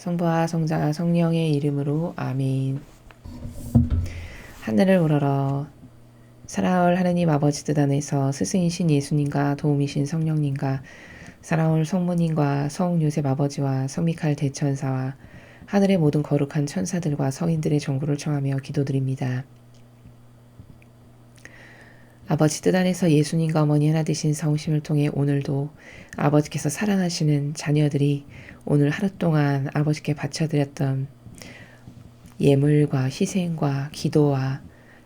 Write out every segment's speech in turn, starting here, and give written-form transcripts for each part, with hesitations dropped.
성부와 성자와 성령의 이름으로 아멘. 하늘을 우러러 살아올 하느님 아버지 뜻 안에서 스승이신 예수님과 도움이신 성령님과 살아올 성모님과 성 요셉 아버지와 성미카엘 대천사와 하늘의 모든 거룩한 천사들과 성인들의 정구를 청하며 기도드립니다. 아버지 뜻 안에서 예수님과 어머니 하나 되신 성심을 통해 오늘도 아버지께서 사랑하시는 자녀들이 오늘 하루 동안 아버지께 바쳐드렸던 예물과 희생과 기도와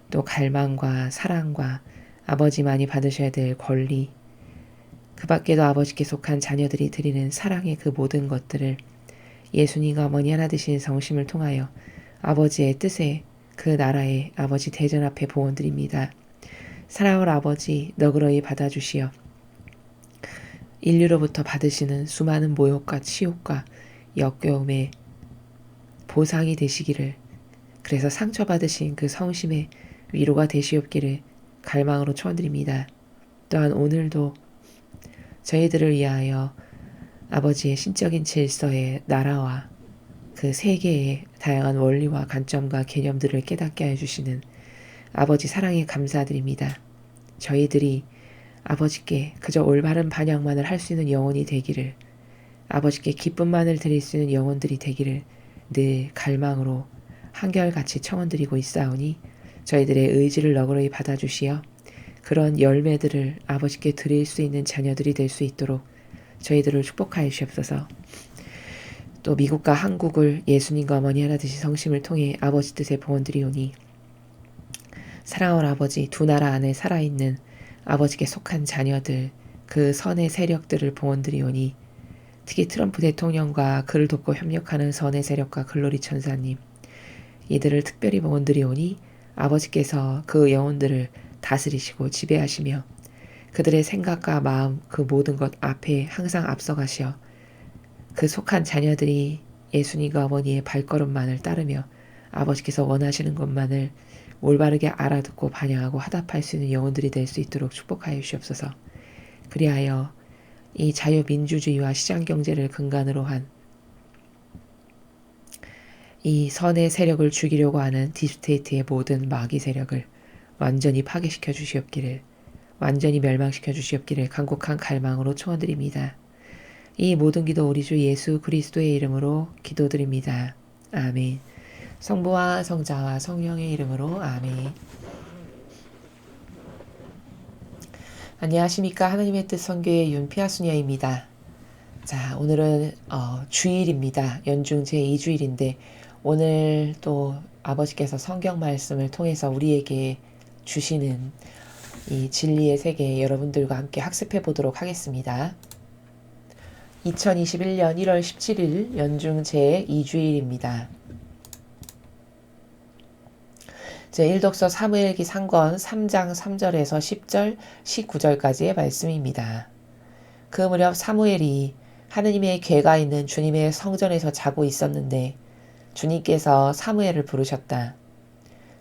또 갈망과 사랑과 아버지만이 받으셔야 될 권리, 그 밖에도 아버지께 속한 자녀들이 드리는 사랑의 그 모든 것들을 예수님과 어머니 하나 되신 성심을 통하여 아버지의 뜻에 그 나라의 아버지 대전 앞에 보원드립니다. 살아올 아버지 너그러이 받아주시어 인류로부터 받으시는 수많은 모욕과 치욕과 역겨움의 보상이 되시기를, 그래서 상처받으신 그 성심의 위로가 되시옵기를 갈망으로 초원드립니다. 또한 오늘도 저희들을 위하여 아버지의 신적인 질서의 나라와 그 세계의 다양한 원리와 관점과 개념들을 깨닫게 해주시는 아버지 사랑에 감사드립니다. 저희들이 아버지께 그저 올바른 반영만을 할 수 있는 영혼이 되기를, 아버지께 기쁨만을 드릴 수 있는 영혼들이 되기를 늘 갈망으로 한결같이 청원드리고 있사오니 저희들의 의지를 너그러이 받아주시어 그런 열매들을 아버지께 드릴 수 있는 자녀들이 될 수 있도록 저희들을 축복하여 주시옵소서. 또 미국과 한국을 예수님과 어머니 하나 되신 성심을 통해 아버지 뜻에 보원드리오니 사랑하는 아버지, 두 나라 안에 살아있는 아버지께 속한 자녀들, 그 선의 세력들을 보원드리오니 특히 트럼프 대통령과 그를 돕고 협력하는 선의 세력과 글로리 천사님, 이들을 특별히 보원드리오니 아버지께서 그 영혼들을 다스리시고 지배하시며 그들의 생각과 마음 그 모든 것 앞에 항상 앞서가시어 그 속한 자녀들이 예수님과 어머니의 발걸음만을 따르며 아버지께서 원하시는 것만을 올바르게 알아듣고 반영하고 화답할 수 있는 영혼들이 될 수 있도록 축복하여 주시옵소서. 그리하여 이 자유민주주의와 시장경제를 근간으로 한 이 선의 세력을 죽이려고 하는 딥스테이트의 모든 마귀 세력을 완전히 파괴시켜 주시옵기를, 완전히 멸망시켜 주시옵기를 간곡한 갈망으로 초원드립니다. 이 모든 기도 우리 주 예수 그리스도의 이름으로 기도드립니다. 아멘. 성부와 성자와 성령의 이름으로 아멘. 안녕하십니까. 하나님의 뜻 선교의 윤피아수녀입니다. 자, 오늘은 주일입니다. 연중 제2주일인데 오늘 또 아버지께서 성경 말씀을 통해서 우리에게 주시는 이 진리의 세계 여러분들과 함께 학습해 보도록 하겠습니다. 2021년 1월 17일 연중 제2주일입니다. 제1독서 사무엘기 상권 3장 3절에서 10절 19절까지의 말씀입니다. 그 무렵 사무엘이 하느님의 궤가 있는 주님의 성전에서 자고 있었는데 주님께서 사무엘을 부르셨다.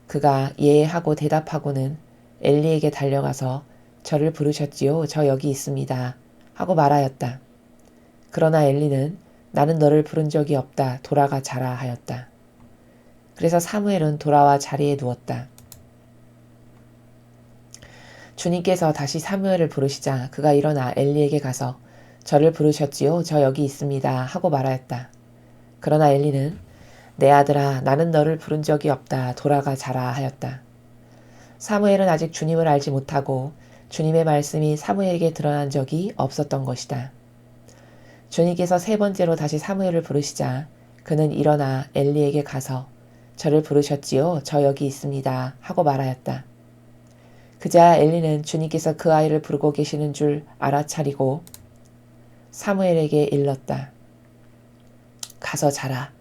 그가 예 하고 대답하고는 엘리에게 달려가서 저를 부르셨지요. 저 여기 있습니다. 하고 말하였다. 그러나 엘리는 나는 너를 부른 적이 없다. 돌아가 자라 하였다. 그래서 사무엘은 돌아와 자리에 누웠다. 주님께서 다시 사무엘을 부르시자 그가 일어나 엘리에게 가서 저를 부르셨지요. 저 여기 있습니다. 하고 말하였다. 그러나 엘리는 내 아들아 나는 너를 부른 적이 없다. 돌아가 자라 하였다. 사무엘은 아직 주님을 알지 못하고 주님의 말씀이 사무엘에게 드러난 적이 없었던 것이다. 주님께서 세 번째로 다시 사무엘을 부르시자 그는 일어나 엘리에게 가서 저를 부르셨지요. 저 여기 있습니다. 하고 말하였다. 그자 엘리는 주님께서 그 아이를 부르고 계시는 줄 알아차리고 사무엘에게 일렀다. 가서 자라.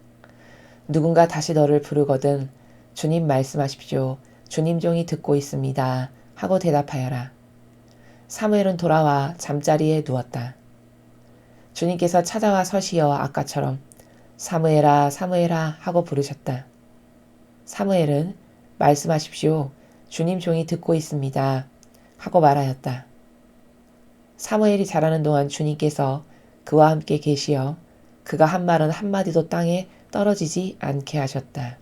누군가 다시 너를 부르거든 주님 말씀하십시오. 주님 종이 듣고 있습니다. 하고 대답하여라. 사무엘은 돌아와 잠자리에 누웠다. 주님께서 찾아와 서시어 아까처럼 사무엘아 사무엘아 하고 부르셨다. 사무엘은 말씀하십시오. 주님 종이 듣고 있습니다. 하고 말하였다. 사무엘이 자라는 동안 주님께서 그와 함께 계시어 그가 한 말은 한마디도 땅에 떨어지지 않게 하셨다.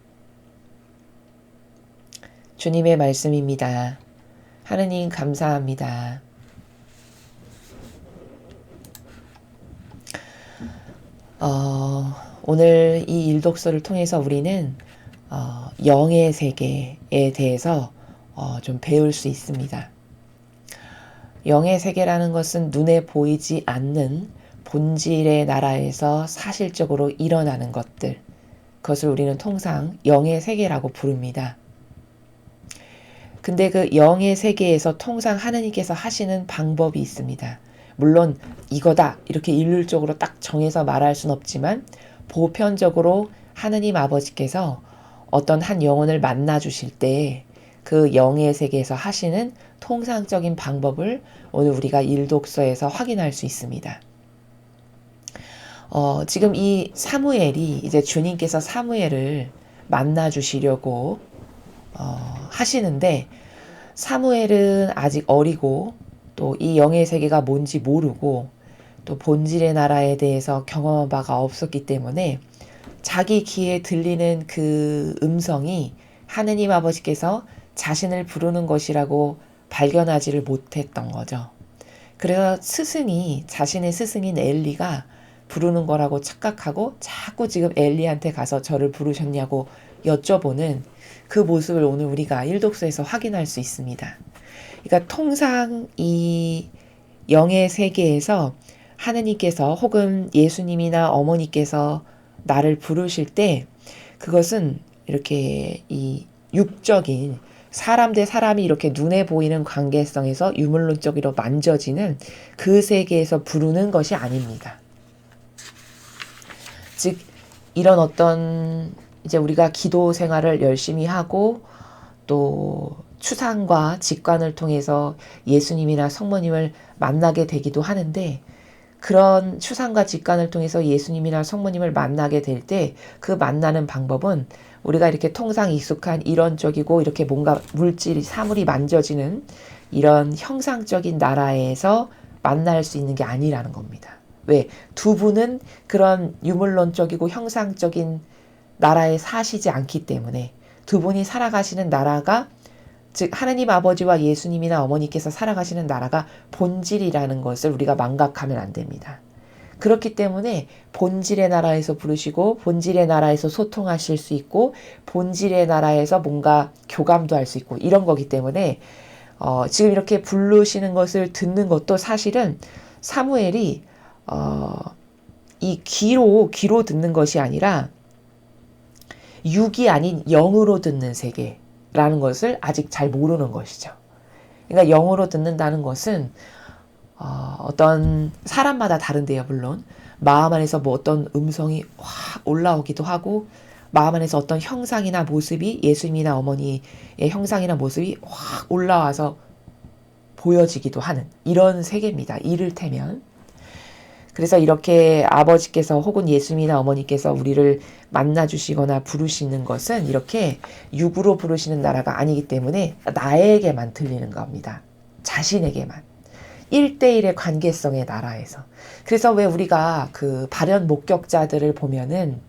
주님의 말씀입니다. 하느님 감사합니다. 오늘 이 일독서를 통해서 우리는 영의 세계에 대해서 좀 배울 수 있습니다. 영의 세계라는 것은 눈에 보이지 않는 본질의 나라에서 사실적으로 일어나는 것들, 그것을 우리는 통상 영의 세계라고 부릅니다. 근데 그 영의 세계에서 통상 하느님께서 하시는 방법이 있습니다. 물론 이거다 이렇게 일률적으로 딱 정해서 말할 순 없지만 보편적으로 하느님 아버지께서 어떤 한 영혼을 만나 주실 때 그 영의 세계에서 하시는 통상적인 방법을 오늘 우리가 일독서에서 확인할 수 있습니다. 지금 이 사무엘이 이제 주님께서 사무엘을 만나 주시려고 하시는데, 사무엘은 아직 어리고 또 이 영의 세계가 뭔지 모르고 또 본질의 나라에 대해서 경험한 바가 없었기 때문에 자기 귀에 들리는 그 음성이 하느님 아버지께서 자신을 부르는 것이라고 발견하지를 못했던 거죠. 그래서 자신의 스승인 엘리가 부르는 거라고 착각하고 자꾸 지금 엘리한테 가서 저를 부르셨냐고 여쭤보는 그 모습을 오늘 우리가 일독서에서 확인할 수 있습니다. 그러니까 통상 이 영의 세계에서 하느님께서 혹은 예수님이나 어머니께서 나를 부르실 때 그것은 이렇게 이 육적인 사람 대 사람이 이렇게 눈에 보이는 관계성에서 유물론적으로 만져지는 그 세계에서 부르는 것이 아닙니다. 즉 이런 어떤 이제 우리가 기도 생활을 열심히 하고 또 추상과 직관을 통해서 예수님이나 성모님을 만나게 되기도 하는데, 그런 추상과 직관을 통해서 예수님이나 성모님을 만나게 될 때 그 만나는 방법은 우리가 이렇게 통상 익숙한 이론적이고 이렇게 뭔가 사물이 만져지는 이런 형상적인 나라에서 만날 수 있는 게 아니라는 겁니다. 왜? 두 분은 그런 유물론적이고 형상적인 나라에 사시지 않기 때문에, 두 분이 살아가시는 나라가, 즉 하느님 아버지와 예수님이나 어머니께서 살아가시는 나라가 본질이라는 것을 우리가 망각하면 안 됩니다. 그렇기 때문에 본질의 나라에서 부르시고 본질의 나라에서 소통하실 수 있고 본질의 나라에서 뭔가 교감도 할 수 있고 이런 거기 때문에 지금 이렇게 부르시는 것을 듣는 것도 사실은 사무엘이 이 귀로 듣는 것이 아니라 육이 아닌 영으로 듣는 세계라는 것을 아직 잘 모르는 것이죠. 그러니까 영으로 듣는다는 것은 어떤 사람마다 다른데요. 물론 마음 안에서 뭐 어떤 음성이 확 올라오기도 하고 마음 안에서 어떤 형상이나 모습이 예수님이나 어머니의 형상이나 모습이 확 올라와서 보여지기도 하는 이런 세계입니다. 이를테면 그래서 이렇게 아버지께서 혹은 예수님이나 어머니께서 우리를 만나주시거나 부르시는 것은 이렇게 육으로 부르시는 나라가 아니기 때문에 나에게만 들리는 겁니다. 자신에게만. 1대1의 관계성의 나라에서. 그래서 왜 우리가 그 발현 목격자들을 보면은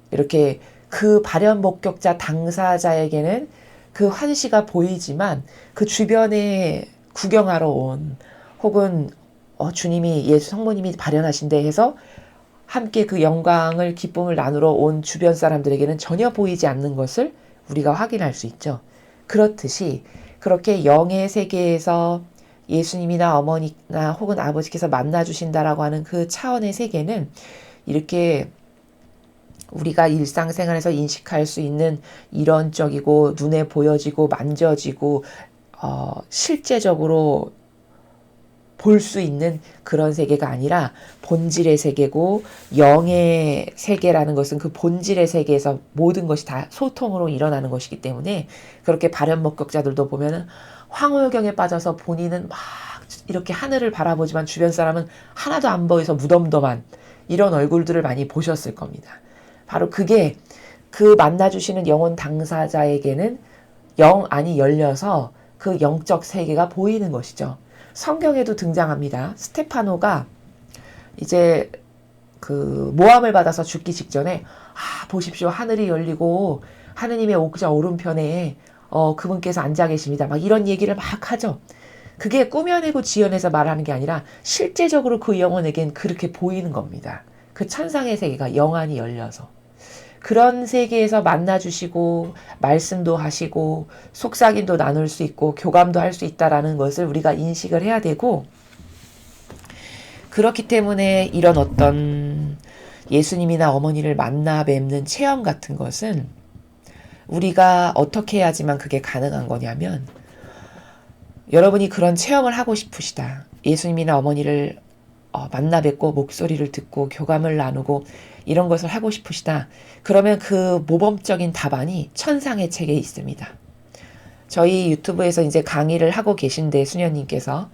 이렇게 그 발현 목격자 당사자에게는 그 환시가 보이지만 그 주변에 구경하러 온 혹은 주님이 예수 성모님이 발현하신대 해서 함께 그 영광을 기쁨을 나누러 온 주변 사람들에게는 전혀 보이지 않는 것을 우리가 확인할 수 있죠. 그렇듯이 그렇게 영의 세계에서 예수님이나 어머니나 혹은 아버지께서 만나주신다라고 하는 그 차원의 세계는 이렇게 우리가 일상생활에서 인식할 수 있는 이론적이고 눈에 보여지고 만져지고 실제적으로 볼 수 있는 그런 세계가 아니라 본질의 세계고, 영의 세계라는 것은 그 본질의 세계에서 모든 것이 다 소통으로 일어나는 것이기 때문에 그렇게 발현 목격자들도 보면은 황홀경에 빠져서 본인은 막 이렇게 하늘을 바라보지만 주변 사람은 하나도 안 보여서 무덤덤한 이런 얼굴들을 많이 보셨을 겁니다. 바로 그게 그 만나주시는 영혼 당사자에게는 영 안이 열려서 그 영적 세계가 보이는 것이죠. 성경에도 등장합니다. 스테파노가 이제 그 모함을 받아서 죽기 직전에 보십시오. 하늘이 열리고 하느님의 옥좌 오른편에 그분께서 앉아 계십니다. 막 이런 얘기를 막 하죠. 그게 꾸며내고 지어내서 말하는 게 아니라 실제적으로 그 영혼에겐 그렇게 보이는 겁니다. 그 천상의 세계가 영안이 열려서. 그런 세계에서 만나주시고 말씀도 하시고 속삭임도 나눌 수 있고 교감도 할 수 있다라는 것을 우리가 인식을 해야 되고, 그렇기 때문에 이런 어떤 예수님이나 어머니를 만나 뵙는 체험 같은 것은 우리가 어떻게 해야지만 그게 가능한 거냐면, 여러분이 그런 체험을 하고 싶으시다. 예수님이나 어머니를 만나 뵙고 목소리를 듣고 교감을 나누고 이런 것을 하고 싶으시다. 그러면 그 모범적인 답안이 천상의 책에 있습니다. 저희 유튜브에서 이제 강의를 하고 계신데 수녀님께서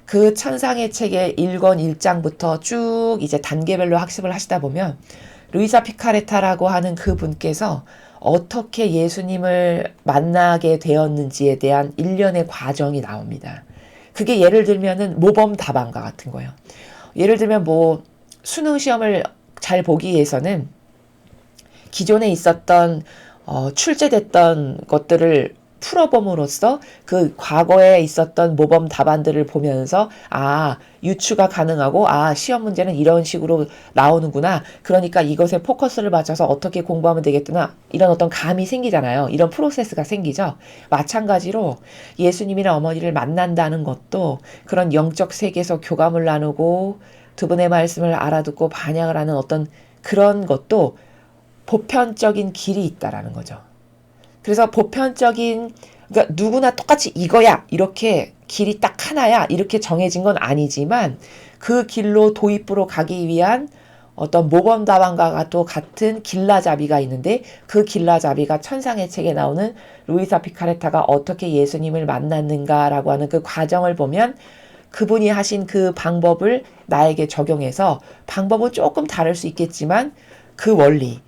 그 천상의 책의 1권 1장부터 쭉 이제 단계별로 학습을 하시다 보면 루이사 피카레타라고 하는 그 분께서 어떻게 예수님을 만나게 되었는지에 대한 일련의 과정이 나옵니다. 그게 예를 들면은 모범 답안과 같은 거예요. 예를 들면 뭐 수능 시험을 잘 보기 위해서는 기존에 있었던 출제됐던 것들을 풀어봄으로써 그 과거에 있었던 모범 답안들을 보면서 유추가 가능하고 시험 문제는 이런 식으로 나오는구나. 그러니까 이것에 포커스를 맞춰서 어떻게 공부하면 되겠구나. 이런 어떤 감이 생기잖아요. 이런 프로세스가 생기죠. 마찬가지로 예수님이나 어머니를 만난다는 것도 그런 영적 세계에서 교감을 나누고 두 분의 말씀을 알아듣고 반영을 하는 어떤 그런 것도 보편적인 길이 있다라는 거죠. 그래서 보편적인, 그러니까 누구나 똑같이 이거야, 이렇게 길이 딱 하나야, 이렇게 정해진 건 아니지만 그 길로 도입부로 가기 위한 어떤 모범 답안과 또 같은 길라잡이가 있는데, 그 길라잡이가 천상의 책에 나오는 루이사 피카레타가 어떻게 예수님을 만났는가라고 하는 그 과정을 보면 그분이 하신 그 방법을 나에게 적용해서, 방법은 조금 다를 수 있겠지만 그 원리,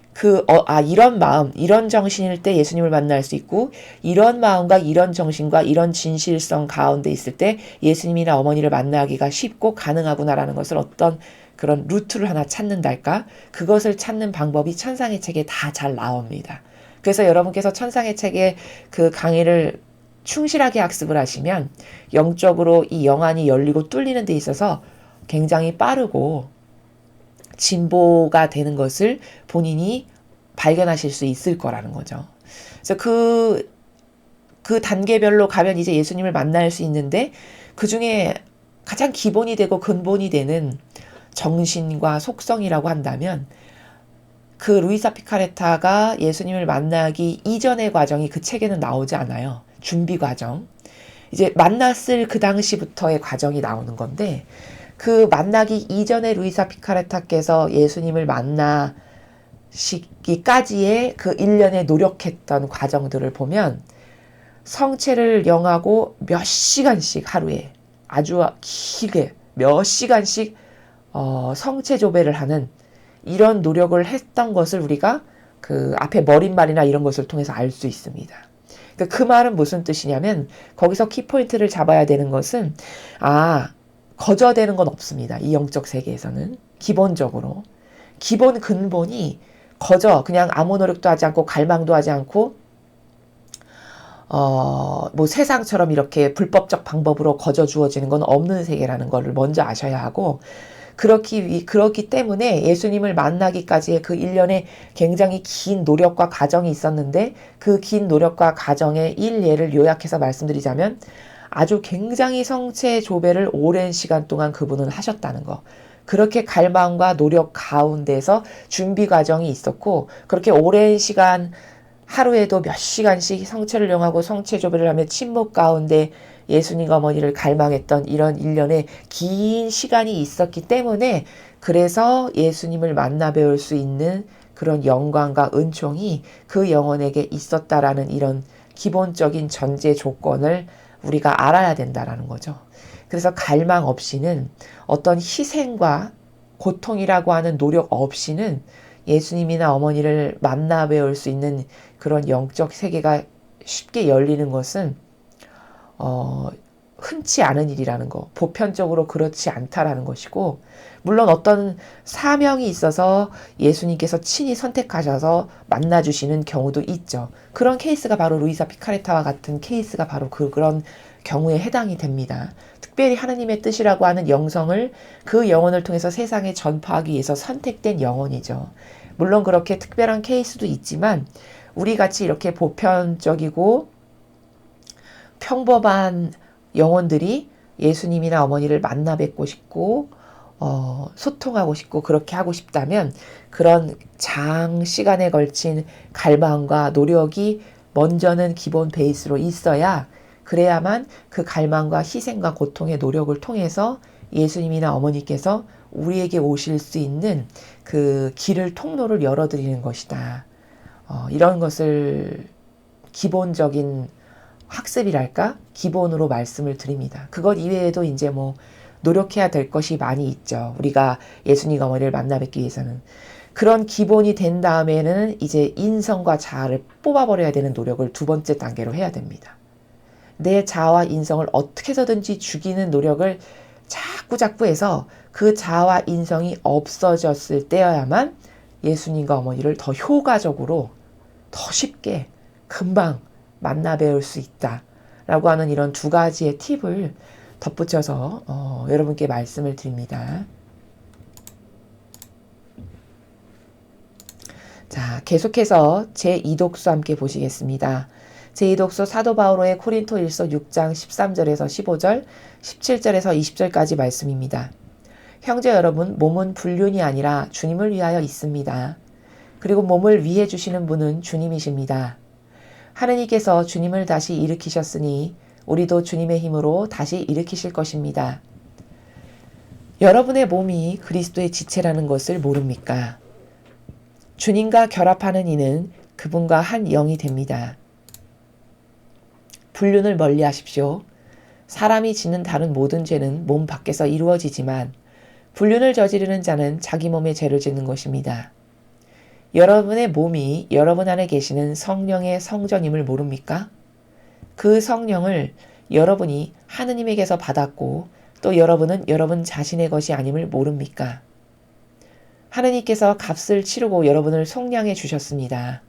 이런 마음, 이런 정신일 때 예수님을 만날 수 있고, 이런 마음과 이런 정신과 이런 진실성 가운데 있을 때 예수님이나 어머니를 만나기가 쉽고 가능하구나라는 것을 어떤 그런 루트를 하나 찾는달까? 그것을 찾는 방법이 천상의 책에 다 잘 나옵니다. 그래서 여러분께서 천상의 책의 그 강의를 충실하게 학습을 하시면 영적으로 이 영안이 열리고 뚫리는 데 있어서 굉장히 빠르고 진보가 되는 것을 본인이 발견하실 수 있을 거라는 거죠. 그래서 그 단계별로 가면 이제 예수님을 만날 수 있는데, 그 중에 가장 기본이 되고 근본이 되는 정신과 속성이라고 한다면, 그 루이사 피카레타가 예수님을 만나기 이전의 과정이 그 책에는 나오지 않아요. 준비 과정. 이제 만났을 그 당시부터의 과정이 나오는 건데, 그 만나기 이전에 루이사 피카레타께서 예수님을 만나시기까지의 그 일련의 노력했던 과정들을 보면 성체를 영하고 몇 시간씩 하루에 아주 길게 몇 시간씩 성체 조배를 하는 이런 노력을 했던 것을 우리가 그 앞에 머릿말이나 이런 것을 통해서 알 수 있습니다. 그 말은 무슨 뜻이냐면, 거기서 키포인트를 잡아야 되는 것은 거저되는 건 없습니다. 이 영적 세계에서는 기본적으로 기본 근본이 그냥 아무 노력도 하지 않고 갈망도 하지 않고 뭐 세상처럼 이렇게 불법적 방법으로 거저 주어지는 건 없는 세계라는 것을 먼저 아셔야 하고, 그렇기 때문에 예수님을 만나기까지의 그 일련의 굉장히 긴 노력과 과정이 있었는데, 그 긴 노력과 과정의 일예를 요약해서 말씀드리자면 아주 굉장히 성체 조배를 오랜 시간 동안 그분은 하셨다는 거. 그렇게 갈망과 노력 가운데서 준비 과정이 있었고, 그렇게 오랜 시간 하루에도 몇 시간씩 성체를 영하고 성체 조배를 하며 침묵 가운데 예수님 어머니를 갈망했던 이런 일련의 긴 시간이 있었기 때문에, 그래서 예수님을 만나 뵈올 수 있는 그런 영광과 은총이 그 영혼에게 있었다라는 이런 기본적인 전제 조건을 우리가 알아야 된다라는 거죠. 그래서 갈망 없이는, 어떤 희생과 고통이라고 하는 노력 없이는 예수님이나 어머니를 만나 뵈올 수 있는 그런 영적 세계가 쉽게 열리는 것은 흔치 않은 일이라는 거, 보편적으로 그렇지 않다라는 것이고, 물론 어떤 사명이 있어서 예수님께서 친히 선택하셔서 만나주시는 경우도 있죠. 그런 케이스가 바로 루이사 피카레타와 같은 케이스가 바로 그런 경우에 해당이 됩니다. 특별히 하나님의 뜻이라고 하는 영성을 그 영혼을 통해서 세상에 전파하기 위해서 선택된 영혼이죠. 물론 그렇게 특별한 케이스도 있지만 우리 같이 이렇게 보편적이고 평범한 영혼들이 예수님이나 어머니를 만나 뵙고 싶고 소통하고 싶고 그렇게 하고 싶다면 그런 장시간에 걸친 갈망과 노력이 먼저는 기본 베이스로 있어야 그래야만 그 갈망과 희생과 고통의 노력을 통해서 예수님이나 어머니께서 우리에게 오실 수 있는 그 길을 통로를 열어드리는 것이다. 이런 것을 기본적인 학습이랄까? 기본으로 말씀을 드립니다. 그것 이외에도 이제 뭐 노력해야 될 것이 많이 있죠. 우리가 예수님 어머니를 만나 뵙기 위해서는. 그런 기본이 된 다음에는 이제 인성과 자아를 뽑아버려야 되는 노력을 두 번째 단계로 해야 됩니다. 내 자아와 인성을 어떻게 해서든지 죽이는 노력을 자꾸 해서 그 자아와 인성이 없어졌을 때여야만 예수님과 어머니를 더 효과적으로 더 쉽게 금방 만나 배울 수 있다라고 하는 이런 두 가지의 팁을 덧붙여서 여러분께 말씀을 드립니다. 자, 계속해서 제2독서 함께 보시겠습니다. 제2독서 사도 바오로의 코린토 1서 6장 13절에서 15절, 17절에서 20절까지 말씀입니다. 형제 여러분, 몸은 불륜이 아니라 주님을 위하여 있습니다. 그리고 몸을 위해 주시는 분은 주님이십니다. 하느님께서 주님을 다시 일으키셨으니 우리도 주님의 힘으로 다시 일으키실 것입니다. 여러분의 몸이 그리스도의 지체라는 것을 모릅니까? 주님과 결합하는 이는 그분과 한 영이 됩니다. 불륜을 멀리 하십시오. 사람이 짓는 다른 모든 죄는 몸 밖에서 이루어지지만 불륜을 저지르는 자는 자기 몸에 죄를 짓는 것입니다. 여러분의 몸이 여러분 안에 계시는 성령의 성전임을 모릅니까? 그 성령을 여러분이 하느님에게서 받았고 또 여러분은 여러분 자신의 것이 아님을 모릅니까? 하느님께서 값을 치르고 여러분을 속량해 주셨습니다.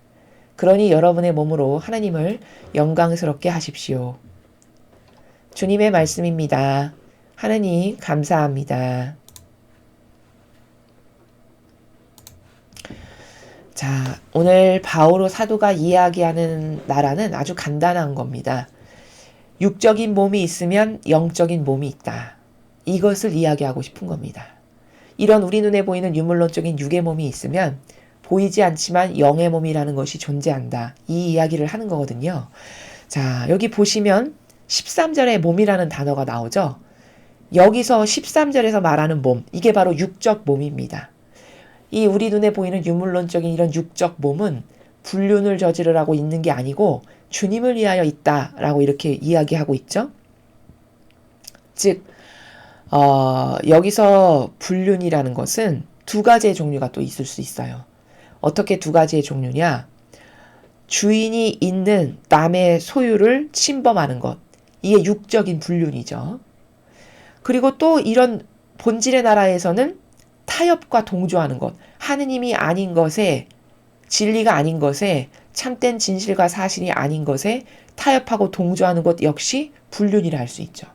그러니 여러분의 몸으로 하나님을 영광스럽게 하십시오. 주님의 말씀입니다. 하느님 감사합니다. 자, 오늘 바오로 사도가 이야기하는 나라는 아주 간단한 겁니다. 육적인 몸이 있으면 영적인 몸이 있다. 이것을 이야기하고 싶은 겁니다. 이런 우리 눈에 보이는 유물론적인 육의 몸이 있으면 보이지 않지만 영의 몸이라는 것이 존재한다. 이 이야기를 하는 거거든요. 자, 여기 보시면 13절에 몸이라는 단어가 나오죠. 여기서 13절에서 말하는 몸, 이게 바로 육적 몸입니다. 이 우리 눈에 보이는 유물론적인 이런 육적 몸은 불륜을 저지르라고 있는 게 아니고 주님을 위하여 있다라고 이렇게 이야기하고 있죠. 즉 여기서 불륜이라는 것은 두 가지의 종류가 또 있을 수 있어요. 어떻게 두 가지의 종류냐? 주인이 있는 남의 소유를 침범하는 것. 이게 육적인 불륜이죠. 그리고 또 이런 본질의 나라에서는 타협과 동조하는 것. 하느님이 아닌 것에, 진리가 아닌 것에, 참된 진실과 사실이 아닌 것에 타협하고 동조하는 것 역시 불륜이라 할 수 있죠.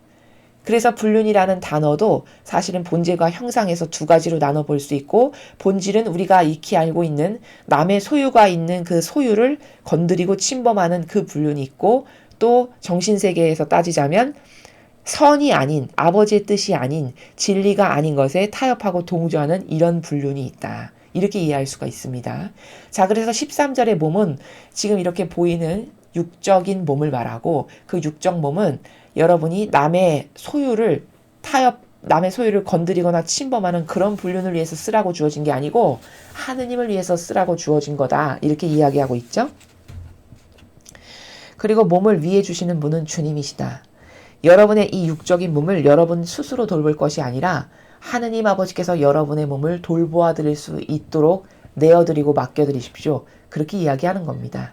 그래서 불륜이라는 단어도 사실은 본질과 형상에서 두 가지로 나눠 볼 수 있고, 본질은 우리가 익히 알고 있는 남의 소유가 있는 그 소유를 건드리고 침범하는 그 불륜이 있고, 또 정신세계에서 따지자면 선이 아닌, 아버지의 뜻이 아닌, 진리가 아닌 것에 타협하고 동조하는 이런 불륜이 있다. 이렇게 이해할 수가 있습니다. 자, 그래서 13절의 몸은 지금 이렇게 보이는 육적인 몸을 말하고, 그 육적 몸은 여러분이 남의 소유를 건드리거나 침범하는 그런 불륜을 위해서 쓰라고 주어진 게 아니고 하느님을 위해서 쓰라고 주어진 거다. 이렇게 이야기하고 있죠. 그리고 몸을 위해 주시는 분은 주님이시다. 여러분의 이 육적인 몸을 여러분 스스로 돌볼 것이 아니라 하느님 아버지께서 여러분의 몸을 돌보아 드릴 수 있도록 내어드리고 맡겨드리십시오. 그렇게 이야기하는 겁니다.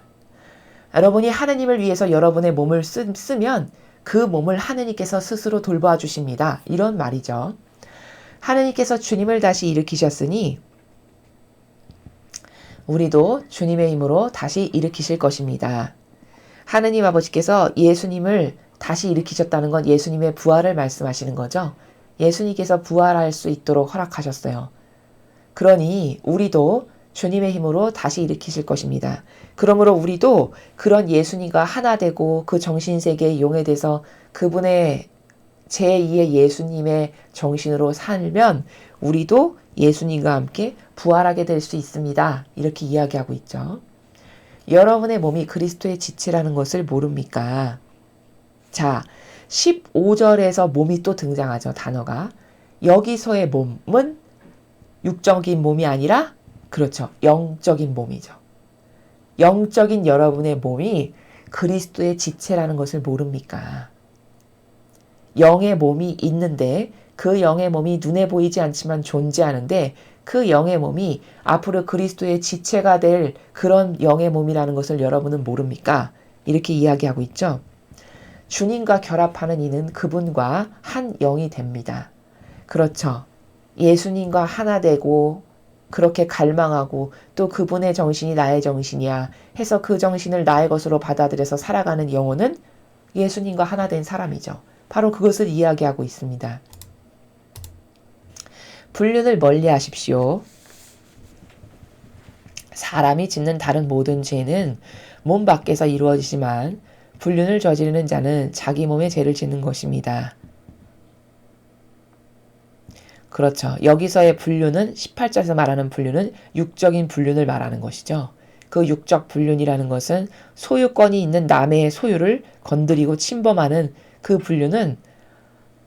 여러분이 하느님을 위해서 여러분의 몸을 쓰면 그 몸을 하느님께서 스스로 돌보아 주십니다. 이런 말이죠. 하느님께서 주님을 다시 일으키셨으니 우리도 주님의 힘으로 다시 일으키실 것입니다. 하느님 아버지께서 예수님을 다시 일으키셨다는 건 예수님의 부활을 말씀하시는 거죠. 예수님께서 부활할 수 있도록 허락하셨어요. 그러니 우리도 주님의 힘으로 다시 일으키실 것입니다. 그러므로 우리도 그런 예수님과 하나 되고 그 정신세계에 용해돼서 그분의 제2의 예수님의 정신으로 살면 우리도 예수님과 함께 부활하게 될 수 있습니다. 이렇게 이야기하고 있죠. 여러분의 몸이 그리스도의 지체라는 것을 모릅니까? 자, 15절에서 몸이 또 등장하죠. 단어가. 여기서의 몸은 육적인 몸이 아니라 그렇죠. 영적인 몸이죠. 영적인 여러분의 몸이 그리스도의 지체라는 것을 모릅니까? 영의 몸이 있는데 그 영의 몸이 눈에 보이지 않지만 존재하는데 그 영의 몸이 앞으로 그리스도의 지체가 될 그런 영의 몸이라는 것을 여러분은 모릅니까? 이렇게 이야기하고 있죠. 주님과 결합하는 이는 그분과 한 영이 됩니다. 그렇죠. 예수님과 하나 되고 그렇게 갈망하고 또 그분의 정신이 나의 정신이야 해서 그 정신을 나의 것으로 받아들여서 살아가는 영혼은 예수님과 하나 된 사람이죠. 바로 그것을 이야기하고 있습니다. 불륜을 멀리 하십시오. 사람이 짓는 다른 모든 죄는 몸 밖에서 이루어지지만 불륜을 저지르는 자는 자기 몸에 죄를 짓는 것입니다. 그렇죠. 여기서의 불륜은 18절에서 말하는 불륜은 육적인 불륜을 말하는 것이죠. 그 육적 불륜이라는 것은 소유권이 있는 남의 소유를 건드리고 침범하는 그 불륜은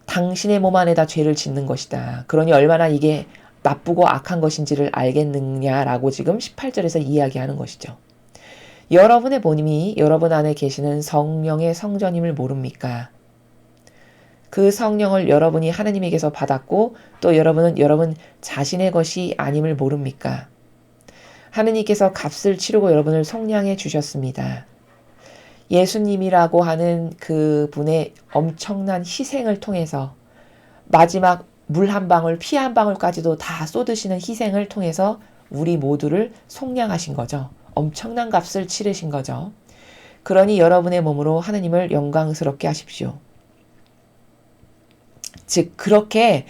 당신의 몸 안에다 죄를 짓는 것이다. 그러니 얼마나 이게 나쁘고 악한 것인지를 알겠느냐라고 지금 18절에서 이야기하는 것이죠. 여러분의 몸이 여러분 안에 계시는 성령의 성전임을 모릅니까? 그 성령을 여러분이 하느님에게서 받았고 또 여러분은 여러분 자신의 것이 아님을 모릅니까? 하느님께서 값을 치르고 여러분을 속량해 주셨습니다. 예수님이라고 하는 그분의 엄청난 희생을 통해서 마지막 물 한 방울, 피 한 방울까지도 다 쏟으시는 희생을 통해서 우리 모두를 속량하신 거죠. 엄청난 값을 치르신 거죠. 그러니 여러분의 몸으로 하느님을 영광스럽게 하십시오. 즉 그렇게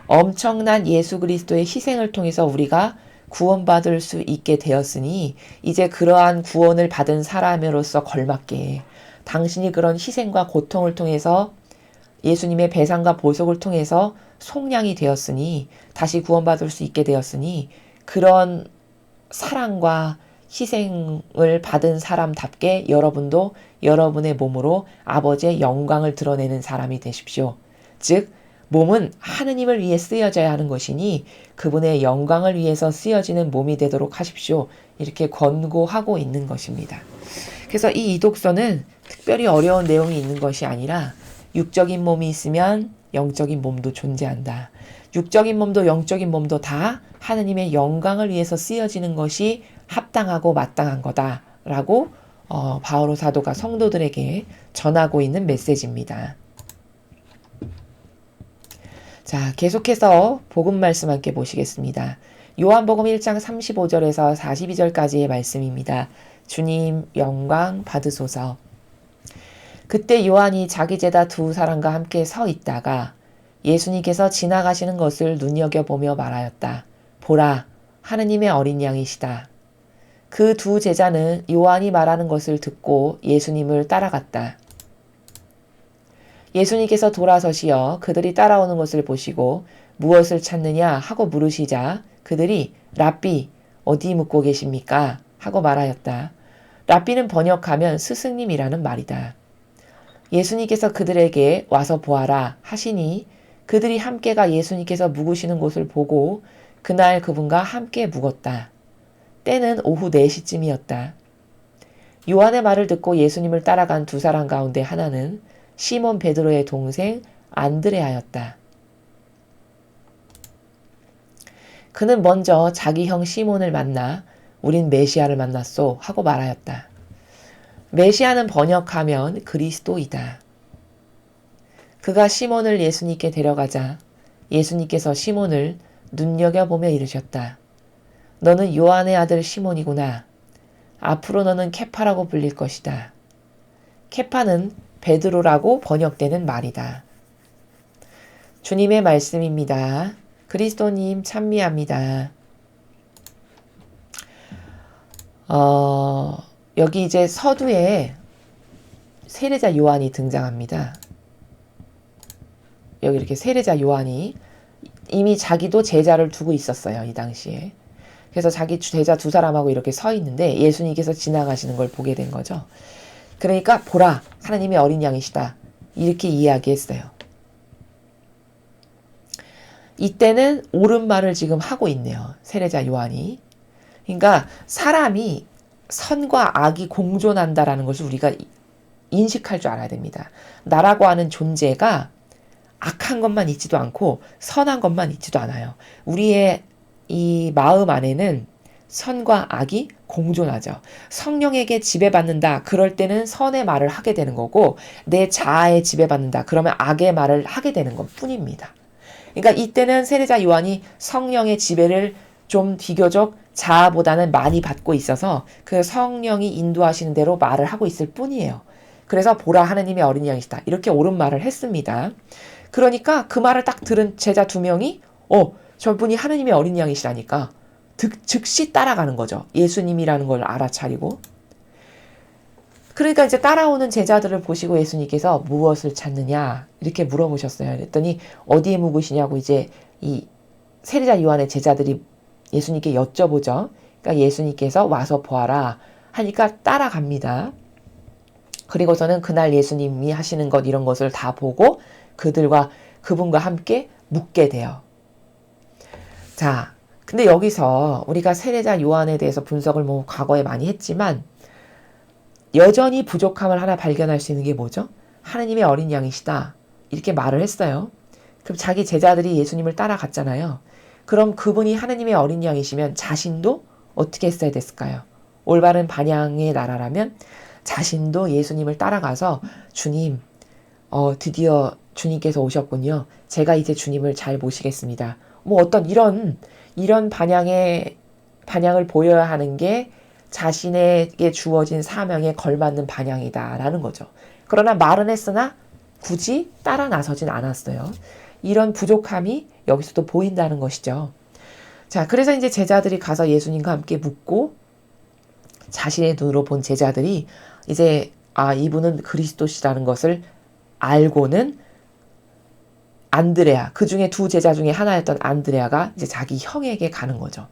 엄청난 예수 그리스도의 희생을 통해서 우리가 구원받을 수 있게 되었으니 이제 그러한 구원을 받은 사람으로서 걸맞게 당신이 그런 희생과 고통을 통해서 예수님의 배상과 보속을 통해서 속량이 되었으니 다시 구원받을 수 있게 되었으니 그런 사랑과 희생을 받은 사람답게 여러분도 여러분의 몸으로 아버지의 영광을 드러내는 사람이 되십시오. 즉 몸은 하느님을 위해 쓰여져야 하는 것이니 그분의 영광을 위해서 쓰여지는 몸이 되도록 하십시오. 이렇게 권고하고 있는 것입니다. 그래서 이 이독서는 특별히 어려운 내용이 있는 것이 아니라 육적인 몸이 있으면 영적인 몸도 존재한다. 육적인 몸도 영적인 몸도 다 하느님의 영광을 위해서 쓰여지는 것이 합당하고 마땅한 거다라고 바오로 사도가 성도들에게 전하고 있는 메시지입니다. 자, 계속해서 복음 말씀 함께 보시겠습니다. 요한복음 1장 35절에서 42절까지의 말씀입니다. 주님 영광 받으소서. 그때 요한이 자기 제자 두 사람과 함께 서 있다가 예수님께서 지나가시는 것을 눈여겨보며 말하였다. 보라, 하느님의 어린 양이시다. 그 두 제자는 요한이 말하는 것을 듣고 예수님을 따라갔다. 예수님께서 돌아서시어 그들이 따라오는 것을 보시고 무엇을 찾느냐 하고 물으시자 그들이 랍비 어디 묵고 계십니까? 하고 말하였다. 랍비는 번역하면 스승님이라는 말이다. 예수님께서 그들에게 와서 보아라 하시니 그들이 함께가 예수님께서 묵으시는 곳을 보고 그날 그분과 함께 묵었다. 때는 오후 4시쯤이었다. 요한의 말을 듣고 예수님을 따라간 두 사람 가운데 하나는 시몬 베드로의 동생 안드레아였다. 그는 먼저 자기 형 시몬을 만나 우린 메시아를 만났소 하고 말하였다. 메시아는 번역하면 그리스도이다. 그가 시몬을 예수님께 데려가자 예수님께서 시몬을 눈여겨보며 이르셨다. 너는 요한의 아들 시몬이구나. 앞으로 너는 케파라고 불릴 것이다. 케파는 베드로라고 번역되는 말이다. 주님의 말씀입니다. 그리스도님 찬미합니다. 여기 이제 서두에 세례자 요한이 등장합니다. 여기 이렇게 세례자 요한이 이미 자기도 제자를 두고 있었어요. 이 당시에. 그래서 자기 제자 두 사람하고 이렇게 서 있는데 예수님께서 지나가시는 걸 보게 된 거죠. 그러니까 보라 하나님의 어린 양이시다. 이렇게 이야기했어요. 이때는 옳은 말을 지금 하고 있네요. 세례자 요한이. 그러니까 사람이 선과 악이 공존한다라는 것을 우리가 인식할 줄 알아야 됩니다. 나라고 하는 존재가 악한 것만 있지도 않고 선한 것만 있지도 않아요. 우리의 이 마음 안에는 선과 악이 공존하죠. 성령에게 지배받는다. 그럴 때는 선의 말을 하게 되는 거고 내 자아에 지배받는다. 그러면 악의 말을 하게 되는 것 뿐입니다. 그러니까 이때는 세례자 요한이 성령의 지배를 좀 비교적 자아보다는 많이 받고 있어서 그 성령이 인도하시는 대로 말을 하고 있을 뿐이에요. 그래서 보라 하느님의 어린 양이시다. 이렇게 옳은 말을 했습니다. 그러니까 그 말을 딱 들은 제자 두 명이 저분이 하느님의 어린 양이시라니까 즉시 따라가는 거죠. 예수님이라는 걸 알아차리고. 그러니까 이제 따라오는 제자들을 보시고 예수님께서 무엇을 찾느냐 이렇게 물어보셨어요. 그랬더니 어디에 묵으시냐고 이제 이 세례자 요한의 제자들이 예수님께 여쭤보죠. 그러니까 예수님께서 와서 보아라 하니까 따라갑니다. 그리고서는 그날 예수님이 하시는 것 이런 것을 다 보고 그분과 함께 묵게 돼요. 자, 근데 여기서 우리가 세례자 요한에 대해서 분석을 과거에 많이 했지만 여전히 부족함을 하나 발견할 수 있는 게 뭐죠? 하느님의 어린 양이시다. 이렇게 말을 했어요. 그럼 자기 제자들이 예수님을 따라갔잖아요. 그럼 그분이 하느님의 어린 양이시면 자신도 어떻게 했어야 됐을까요? 올바른 반향의 나라라면 자신도 예수님을 따라가서 주님, 드디어 주님께서 오셨군요. 제가 이제 주님을 잘 모시겠습니다. 어떤 이런 반향을 보여야 하는 게 자신에게 주어진 사명에 걸맞는 반향이다라는 거죠. 그러나 말은 했으나 굳이 따라 나서진 않았어요. 이런 부족함이 여기서도 보인다는 것이죠. 자, 그래서 이제 제자들이 가서 예수님과 함께 묵고 자신의 눈으로 본 제자들이 이제 이분은 그리스도시라는 것을 알고는 안드레아, 그 중에 두 제자 중에 하나였던 안드레아가 이제 자기 형에게 가는 거죠.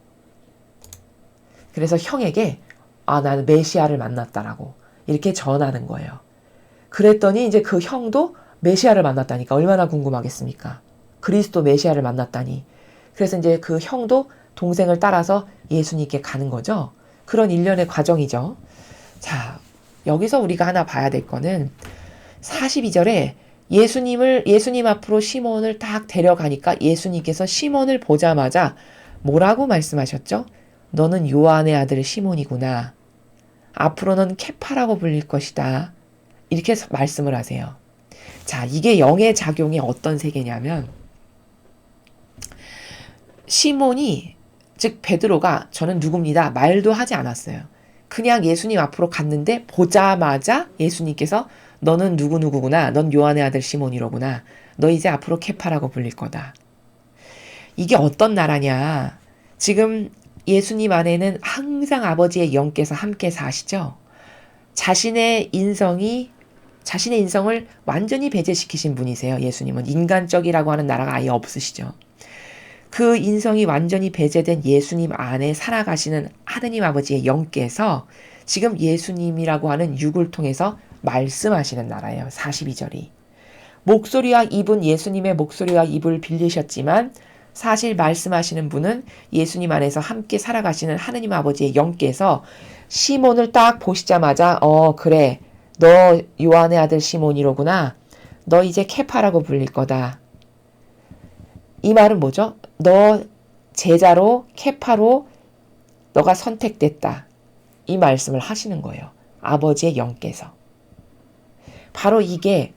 그래서 형에게 나는 메시아를 만났다라고 이렇게 전하는 거예요. 그랬더니 이제 그 형도 메시아를 만났다니까 얼마나 궁금하겠습니까? 그리스도 메시아를 만났다니. 그래서 이제 그 형도 동생을 따라서 예수님께 가는 거죠. 그런 일련의 과정이죠. 자, 여기서 우리가 하나 봐야 될 거는 42절에 예수님 앞으로 시몬을 딱 데려가니까 예수님께서 시몬을 보자마자 뭐라고 말씀하셨죠? 너는 요한의 아들 시몬이구나. 앞으로는 케파라고 불릴 것이다. 이렇게 말씀을 하세요. 자, 이게 영의 작용이 어떤 세계냐면 시몬이 즉 베드로가 저는 누굽니다. 말도 하지 않았어요. 그냥 예수님 앞으로 갔는데 보자마자 예수님께서 너는 누구누구구나. 넌 요한의 아들 시몬이로구나. 너 이제 앞으로 케파라고 불릴 거다. 이게 어떤 나라냐. 지금 예수님 안에는 항상 아버지의 영께서 함께 사시죠. 자신의 인성을 완전히 배제시키신 분이세요. 예수님은 인간적이라고 하는 나라가 아예 없으시죠. 그 인성이 완전히 배제된 예수님 안에 살아가시는 하느님 아버지의 영께서 지금 예수님이라고 하는 육을 통해서 말씀하시는 나라예요. 42절이. 목소리와 입은 예수님의 목소리와 입을 빌리셨지만 사실 말씀하시는 분은 예수님 안에서 함께 살아가시는 하느님 아버지의 영께서 시몬을 딱 보시자마자 그래 너 요한의 아들 시몬이로구나. 너 이제 케파라고 불릴 거다. 이 말은 뭐죠? 너 제자로 케파로 너가 선택됐다. 이 말씀을 하시는 거예요. 아버지의 영께서. 바로 이게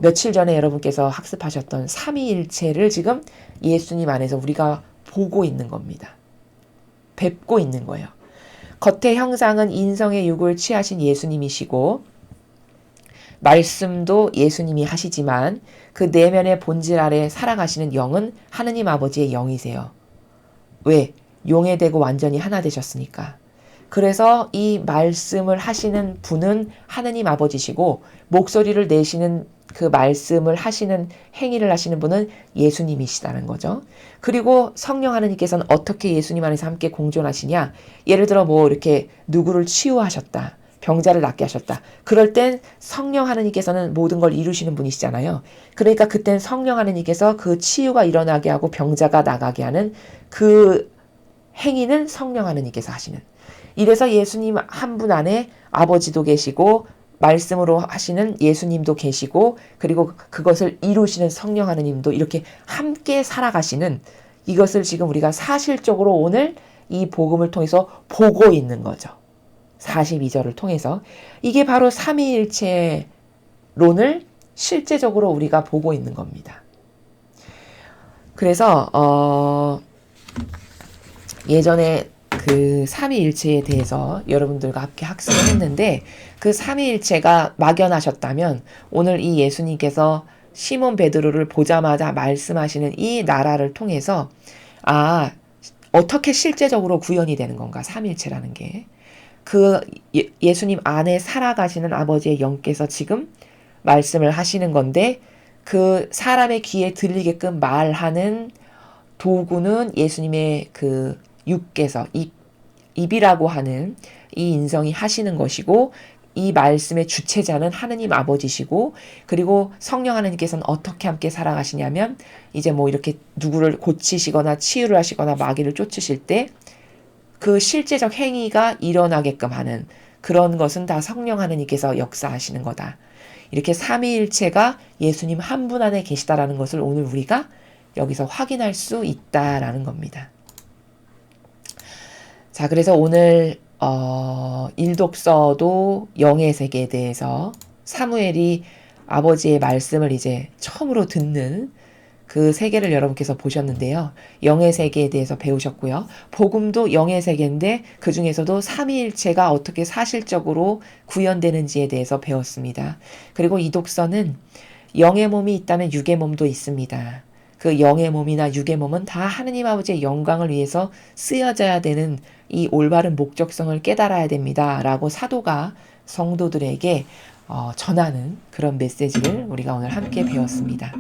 며칠 전에 여러분께서 학습하셨던 삼위일체를 지금 예수님 안에서 우리가 보고 있는 겁니다. 뵙고 있는 거예요. 겉의 형상은 인성의 육을 취하신 예수님이시고 말씀도 예수님이 하시지만 그 내면의 본질 아래 살아가시는 영은 하느님 아버지의 영이세요. 왜? 용해되고 완전히 하나 되셨으니까. 그래서 이 말씀을 하시는 분은 하느님 아버지시고 목소리를 내시는 그 말씀을 하시는 행위를 하시는 분은 예수님이시다는 거죠. 그리고 성령 하느님께서는 어떻게 예수님 안에서 함께 공존하시냐. 예를 들어 뭐 이렇게 누구를 치유하셨다. 병자를 낫게 하셨다. 그럴 땐 성령 하느님께서는 모든 걸 이루시는 분이시잖아요. 그러니까 그땐 성령 하느님께서 그 치유가 일어나게 하고 병자가 나가게 하는 그 행위는 성령 하느님께서 하시는. 이래서 예수님 한 분 안에 아버지도 계시고 말씀으로 하시는 예수님도 계시고 그리고 그것을 이루시는 성령 하느님도 이렇게 함께 살아가시는 이것을 지금 우리가 사실적으로 오늘 이 복음을 통해서 보고 있는 거죠. 42절을 통해서. 이게 바로 삼위일체론을 실제적으로 우리가 보고 있는 겁니다. 그래서 예전에 그 삼위일체에 대해서 여러분들과 함께 학습을 했는데 그 삼위일체가 막연하셨다면 오늘 이 예수님께서 시몬 베드로를 보자마자 말씀하시는 이 나라를 통해서 어떻게 실제적으로 구현이 되는 건가 삼위일체라는 게. 그 예수님 안에 살아가시는 아버지의 영께서 지금 말씀을 하시는 건데 그 사람의 귀에 들리게끔 말하는 도구는 예수님의 그 육께서 입이라고 하는 이 인성이 하시는 것이고 이 말씀의 주체자는 하느님 아버지시고 그리고 성령 하느님께서는 어떻게 함께 살아가시냐면 이제 뭐 이렇게 누구를 고치시거나 치유를 하시거나 마귀를 쫓으실 때 그 실제적 행위가 일어나게끔 하는 그런 것은 다 성령 하느님께서 역사하시는 거다. 이렇게 삼위일체가 예수님 한 분 안에 계시다라는 것을 오늘 우리가 여기서 확인할 수 있다라는 겁니다. 자, 그래서 오늘 일독서도 영의 세계에 대해서 사무엘이 아버지의 말씀을 이제 처음으로 듣는 그 세계를 여러분께서 보셨는데요. 영의 세계에 대해서 배우셨고요. 복음도 영의 세계인데 그 중에서도 삼위일체가 어떻게 사실적으로 구현되는지에 대해서 배웠습니다. 그리고 이 독서는 영의 몸이 있다면 육의 몸도 있습니다. 그 영의 몸이나 육의 몸은 다 하느님 아버지의 영광을 위해서 쓰여져야 되는 이 올바른 목적성을 깨달아야 됩니다. 라고 사도가 성도들에게 전하는 그런 메시지를 우리가 오늘 함께 배웠습니다.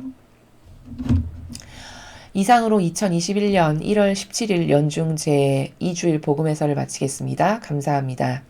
이상으로 2021년 1월 17일 연중 제2주일 복음 해설을 마치겠습니다. 감사합니다.